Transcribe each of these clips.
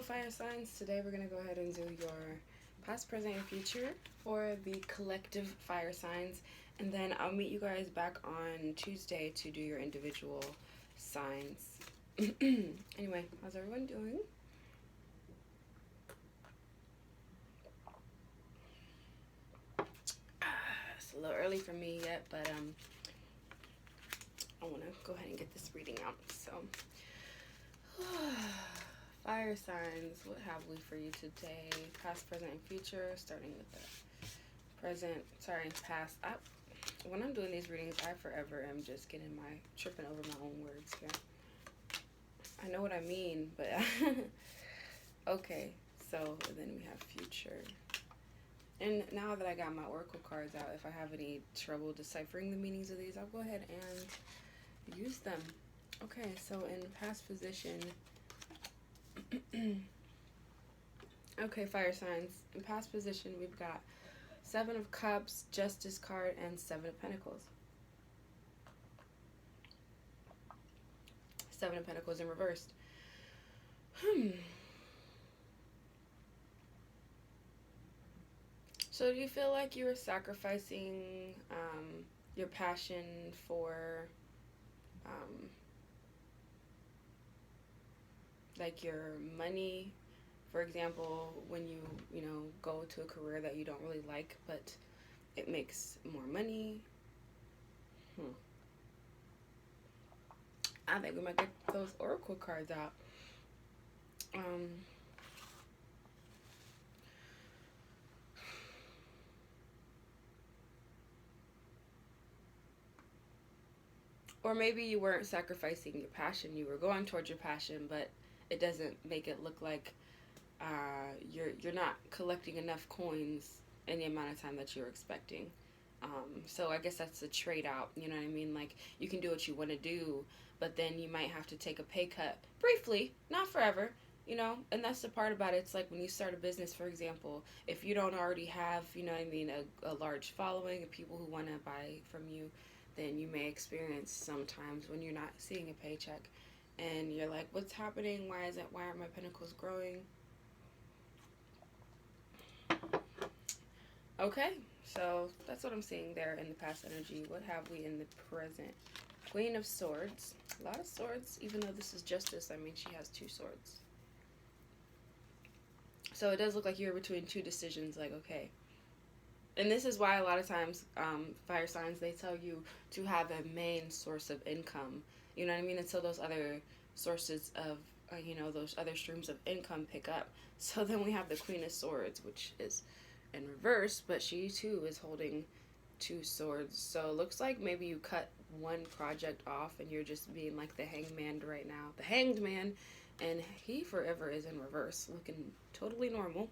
fire signs. Today we're going to go ahead and do your past, present, and future for the collective fire signs. And then I'll meet you guys back on Tuesday to do your individual signs. Anyway, how's everyone doing? It's a little early for me yet, but I want to go ahead and get this reading out. So, fire signs, what have we for you today? Past, present, and future, starting with the present, past. When I'm doing these readings, I forever am just tripping over my own words here. I know what I mean, but okay, so then we have future. And now that I got my oracle cards out, if I have any trouble deciphering the meanings of these, I'll go ahead and use them. Okay, so in past position, okay, fire signs. In past position, we've got 7 of Cups, Justice card, and 7 of Pentacles. 7 of Pentacles in reversed. So do you feel like you were sacrificing your passion for like your money? For example, when you go to a career that you don't really like, but it makes more money. I think we might get those oracle cards out. Or maybe you weren't sacrificing your passion. You were going towards your passion, but it doesn't make it look like you're not collecting enough coins in the amount of time that you're expecting. So I guess that's a trade out, you know what I mean? Like, you can do what you want to do, but then you might have to take a pay cut briefly, not forever, you know? And that's the part about it. It's like when you start a business, for example, if you don't already have, you know what I mean, a large following of people who want to buy from you, then you may experience sometimes when you're not seeing a paycheck and you're like, what's happening? Why aren't my pentacles growing? Okay, so that's what I'm seeing there in the past energy. What have we in the present? Queen of Swords. A lot of swords, even though this is Justice. I mean, she has 2 swords. So it does look like you're between 2 decisions, like, okay. And this is why a lot of times fire signs, they tell you to have a main source of income. You know what I mean? Until those other sources of, those other streams of income pick up. So then we have the Queen of Swords, which is in reverse, but she too is holding 2 swords. So it looks like maybe you cut one project off and you're just being like the hangman right now. The hanged man, and he forever is in reverse, looking totally normal.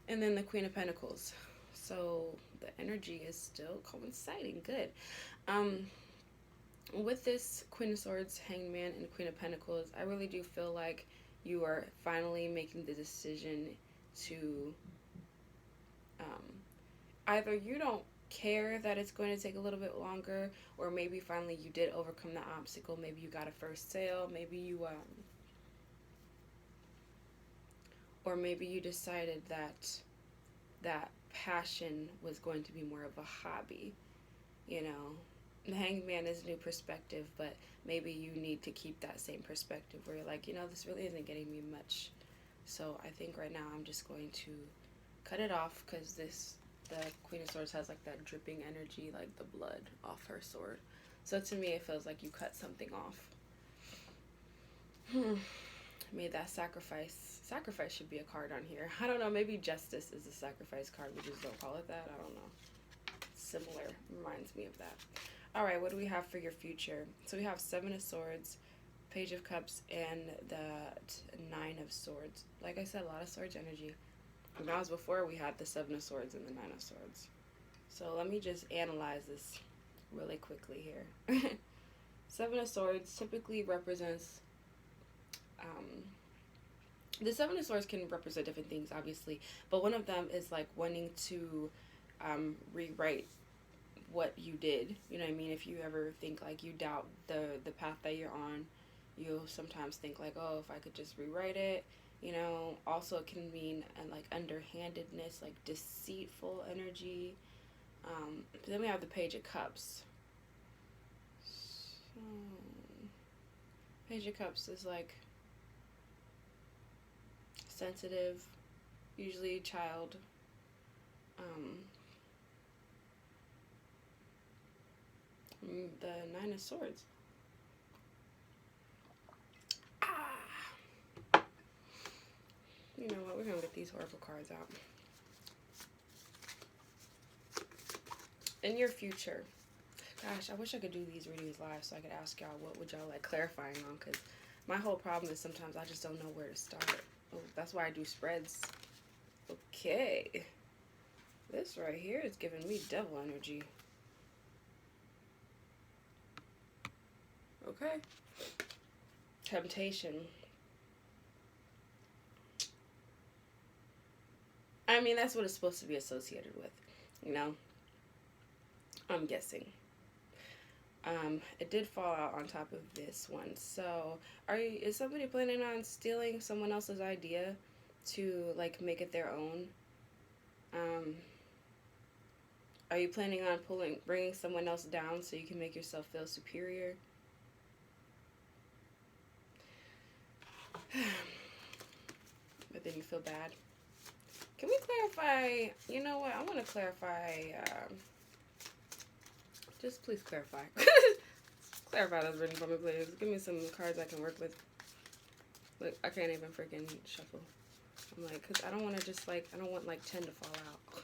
And then the Queen of Pentacles. So the energy is still coinciding. Good. With this Queen of Swords, Hanged Man, and Queen of Pentacles, I really do feel like you are finally making the decision to either you don't care that it's going to take a little bit longer, or maybe finally you did overcome the obstacle. Maybe you got a first sale. Maybe you or maybe you decided that passion was going to be more of a hobby. You know, the Hanged Man is new perspective, but maybe you need to keep that same perspective where you're like, this really isn't getting me much. So I think right now I'm just going to cut it off, because the Queen of Swords has like that dripping energy, like the blood off her sword. So to me, it feels like you cut something off. Made that sacrifice. Sacrifice should be a card on here. I don't know, maybe Justice is a sacrifice card. We just don't call it that. I don't know. Similar. Reminds me of that. Alright, what do we have for your future? So we have 7 of Swords, Page of Cups, and the 9 of Swords. Like I said, a lot of Swords energy. And that was before we had the 7 of Swords and the 9 of Swords. So let me just analyze this really quickly here. 7 of Swords typically represents... the 7 of Swords can represent different things, obviously. But one of them is like wanting to rewrite what you did. You know what I mean? If you ever think like you doubt the path that you're on, you'll sometimes think like, oh, if I could just rewrite it, You know, also it can mean like underhandedness, like deceitful energy. Then we have the Page of Cups. So, Page of Cups is like sensitive, usually child. The Nine of Swords. You know what? We're gonna get these horrible cards out. In your future, gosh, I wish I could do these readings live so I could ask y'all what would y'all like clarifying on, because my whole problem is sometimes I just don't know where to start. Oh, that's why I do spreads. Okay. This right here is giving me devil energy. Okay. Temptation. I mean, that's what it's supposed to be associated with, you know? I'm guessing. It did fall out on top of this one. So, is somebody planning on stealing someone else's idea to like make it their own? Are you planning on bringing someone else down so you can make yourself feel superior? But then you feel bad. Can we clarify? You know what? I want to clarify. Just please clarify. Clarify those reading for me, please. Give me some cards I can work with. Look, I can't even freaking shuffle. I'm like, because I don't want to just like, I don't want like 10 to fall out.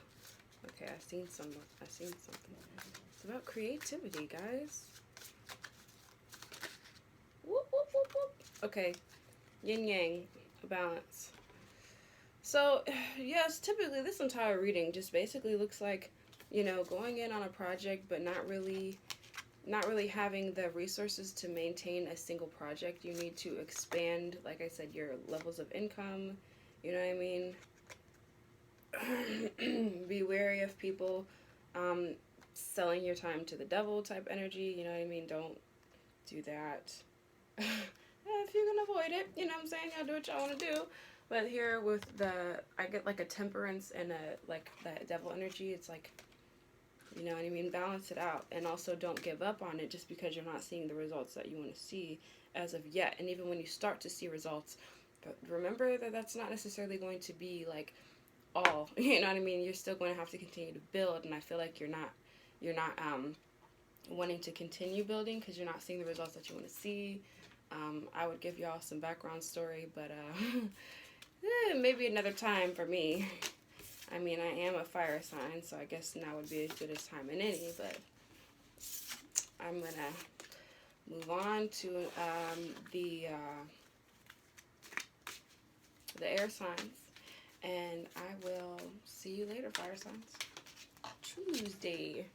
Okay, I've seen something. It's about creativity, guys. Whoop, whoop, whoop, whoop. Okay, Yin-Yang Balance. So, yes, typically this entire reading just basically looks like, you know, going in on a project but not really having the resources to maintain a single project. You need to expand, like I said, your levels of income. You know what I mean? Be wary of people selling your time to the devil type energy. You know what I mean? Don't do that. If you can avoid it, you know what I'm saying? Y'all do what y'all want to do. But here with I get like a temperance and like that devil energy. It's like, you know what I mean? Balance it out. And also don't give up on it just because you're not seeing the results that you want to see as of yet. And even when you start to see results, remember that that's not necessarily going to be like all, you know what I mean? You're still going to have to continue to build. And I feel like you're not wanting to continue building because you're not seeing the results that you want to see. I would give y'all some background story, but maybe another time for me. I mean, I am a fire sign, so I guess now would be as good as time in any, but I'm going to move on to the air signs, and I will see you later, fire signs. Tuesday.